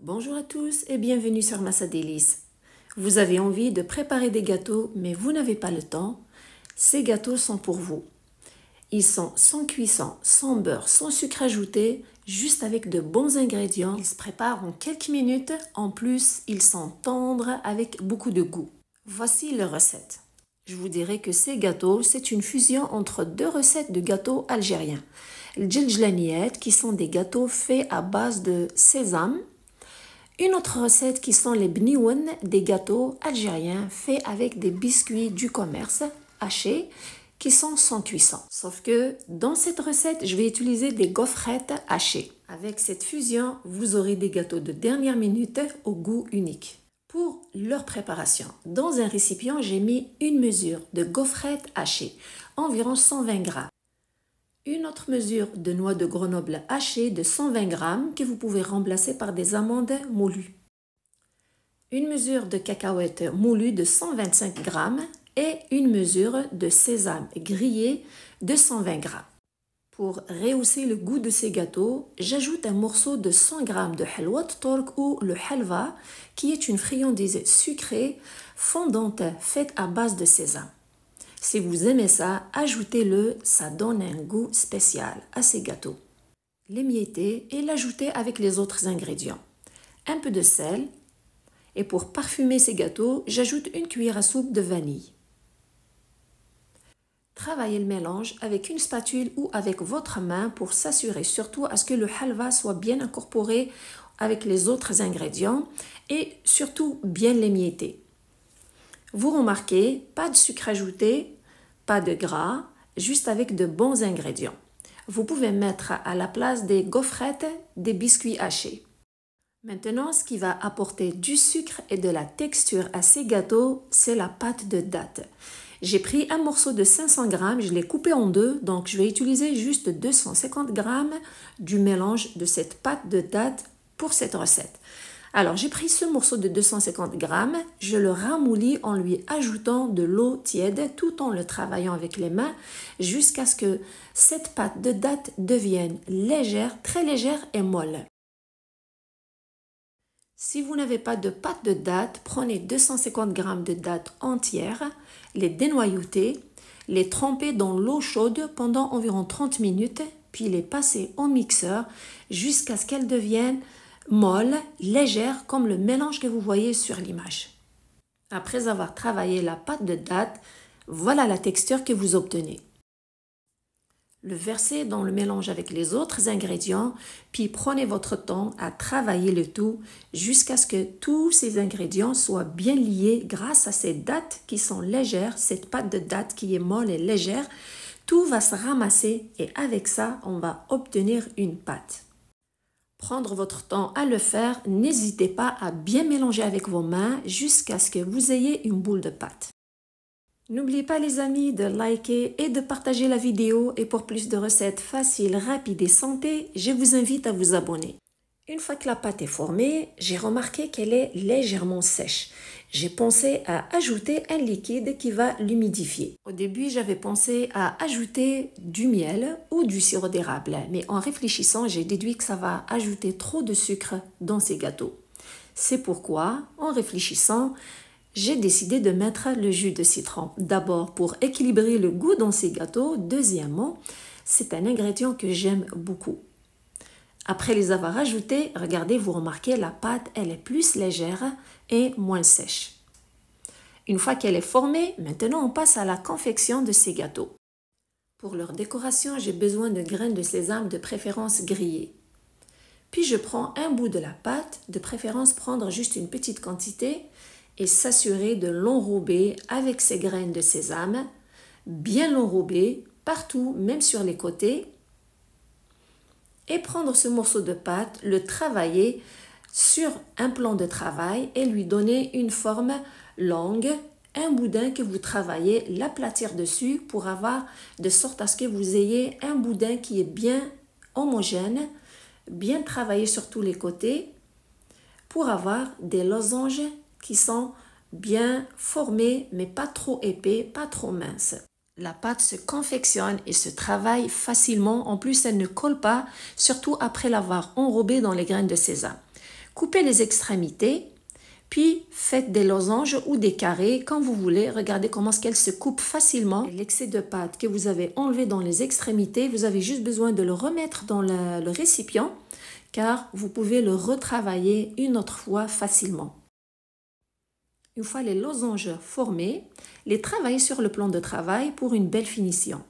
Bonjour à tous et bienvenue sur Massa Délices. Vous avez envie de préparer des gâteaux mais vous n'avez pas le temps? Ces gâteaux sont pour vous. Ils sont sans cuisson, sans beurre, sans sucre ajouté, juste avec de bons ingrédients. Ils se préparent en quelques minutes. En plus, ils sont tendres avec beaucoup de goût. Voici les recettes. Je vous dirais que ces gâteaux, c'est une fusion entre deux recettes de gâteaux algériens. Les djeldjelaniat, qui sont des gâteaux faits à base de sésame. Une autre recette qui sont les bnioun, des gâteaux algériens faits avec des biscuits du commerce hachés qui sont sans cuisson. Sauf que dans cette recette, je vais utiliser des gaufrettes hachées. Avec cette fusion, vous aurez des gâteaux de dernière minute au goût unique. Pour leur préparation, dans un récipient, j'ai mis une mesure de gaufrettes hachées, environ 120 g. Une autre mesure de noix de Grenoble hachées de 120 g que vous pouvez remplacer par des amandes moulues. Une mesure de cacahuètes moulues de 125 g et une mesure de sésame grillé de 120 g. Pour rehausser le goût de ces gâteaux, j'ajoute un morceau de 100 g de halwa tork ou le halva, qui est une friandise sucrée fondante faite à base de sésame. Si vous aimez ça, ajoutez-le, ça donne un goût spécial à ces gâteaux. L'émietter et l'ajouter avec les autres ingrédients. Un peu de sel et pour parfumer ces gâteaux, j'ajoute une cuillère à soupe de vanille. Travaillez le mélange avec une spatule ou avec votre main pour s'assurer surtout à ce que le halva soit bien incorporé avec les autres ingrédients et surtout bien l'émietter. Vous remarquez, pas de sucre ajouté, pas de gras, juste avec de bons ingrédients. Vous pouvez mettre à la place des gaufrettes des biscuits hachés. Maintenant, ce qui va apporter du sucre et de la texture à ces gâteaux, c'est la pâte de date. J'ai pris un morceau de 500 g, je l'ai coupé en deux, donc je vais utiliser juste 250 g du mélange de cette pâte de date pour cette recette. Alors, j'ai pris ce morceau de 250 g, je le ramollis en lui ajoutant de l'eau tiède tout en le travaillant avec les mains jusqu'à ce que cette pâte de date devienne légère, très légère et molle. Si vous n'avez pas de pâte de date, prenez 250 g de dattes entières, les dénoyauter, les tremper dans l'eau chaude pendant environ 30 minutes, puis les passer au mixeur jusqu'à ce qu'elles deviennent molles, légères, comme le mélange que vous voyez sur l'image. Après avoir travaillé la pâte de date, voilà la texture que vous obtenez. Le versez dans le mélange avec les autres ingrédients, puis prenez votre temps à travailler le tout jusqu'à ce que tous ces ingrédients soient bien liés grâce à ces dattes qui sont légères, cette pâte de date qui est molle et légère. Tout va se ramasser et avec ça, on va obtenir une pâte. Prendre votre temps à le faire, n'hésitez pas à bien mélanger avec vos mains jusqu'à ce que vous ayez une boule de pâte. N'oubliez pas les amis de liker et de partager la vidéo et pour plus de recettes faciles, rapides et santé, je vous invite à vous abonner. Une fois que la pâte est formée, j'ai remarqué qu'elle est légèrement sèche. J'ai pensé à ajouter un liquide qui va l'humidifier. Au début, j'avais pensé à ajouter du miel ou du sirop d'érable, mais en réfléchissant, j'ai déduit que ça va ajouter trop de sucre dans ces gâteaux. C'est pourquoi, en réfléchissant, j'ai décidé de mettre le jus de citron. D'abord pour équilibrer le goût dans ces gâteaux. Deuxièmement, c'est un ingrédient que j'aime beaucoup. Après les avoir ajoutés, regardez, vous remarquez, la pâte, elle est plus légère et moins sèche. Une fois qu'elle est formée, maintenant on passe à la confection de ces gâteaux. Pour leur décoration, j'ai besoin de graines de sésame de préférence grillées. Puis je prends un bout de la pâte, de préférence prendre juste une petite quantité, et s'assurer de l'enrober avec ces graines de sésame, bien l'enrober partout, même sur les côtés, et prendre ce morceau de pâte, le travailler sur un plan de travail et lui donner une forme longue, un boudin que vous travaillez, l'aplatir dessus pour avoir de sorte à ce que vous ayez un boudin qui est bien homogène, bien travaillé sur tous les côtés pour avoir des losanges qui sont bien formés, mais pas trop épais, pas trop minces. La pâte se confectionne et se travaille facilement. En plus, elle ne colle pas, surtout après l'avoir enrobée dans les graines de sésame. Coupez les extrémités, puis faites des losanges ou des carrés quand vous voulez. Regardez comment est-ce qu'elles se coupent facilement. L'excès de pâte que vous avez enlevé dans les extrémités, vous avez juste besoin de le remettre dans le récipient car vous pouvez le retravailler une autre fois facilement. Une fois les losanges formés, les travailler sur le plan de travail pour une belle finition.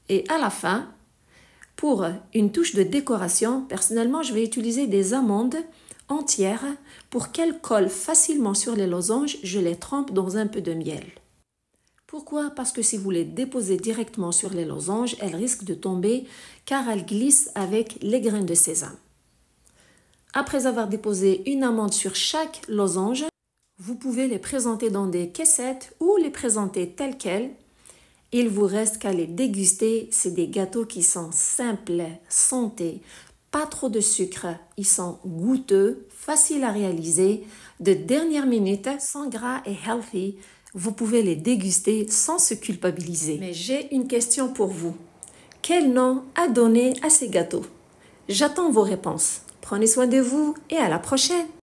Et à la fin, pour une touche de décoration, personnellement, je vais utiliser des amandes entières. Pour qu'elles collent facilement sur les losanges, je les trempe dans un peu de miel. Pourquoi? Parce que si vous les déposez directement sur les losanges, elles risquent de tomber car elles glissent avec les graines de sésame. Après avoir déposé une amande sur chaque losange, vous pouvez les présenter dans des caissettes ou les présenter telles quelles. Il vous reste qu'à les déguster. C'est des gâteaux qui sont simples, santé, pas trop de sucre. Ils sont goûteux, faciles à réaliser, de dernière minute, sans gras et healthy. Vous pouvez les déguster sans se culpabiliser. Mais j'ai une question pour vous. Quel nom à donner à ces gâteaux? J'attends vos réponses. Prenez soin de vous et à la prochaine!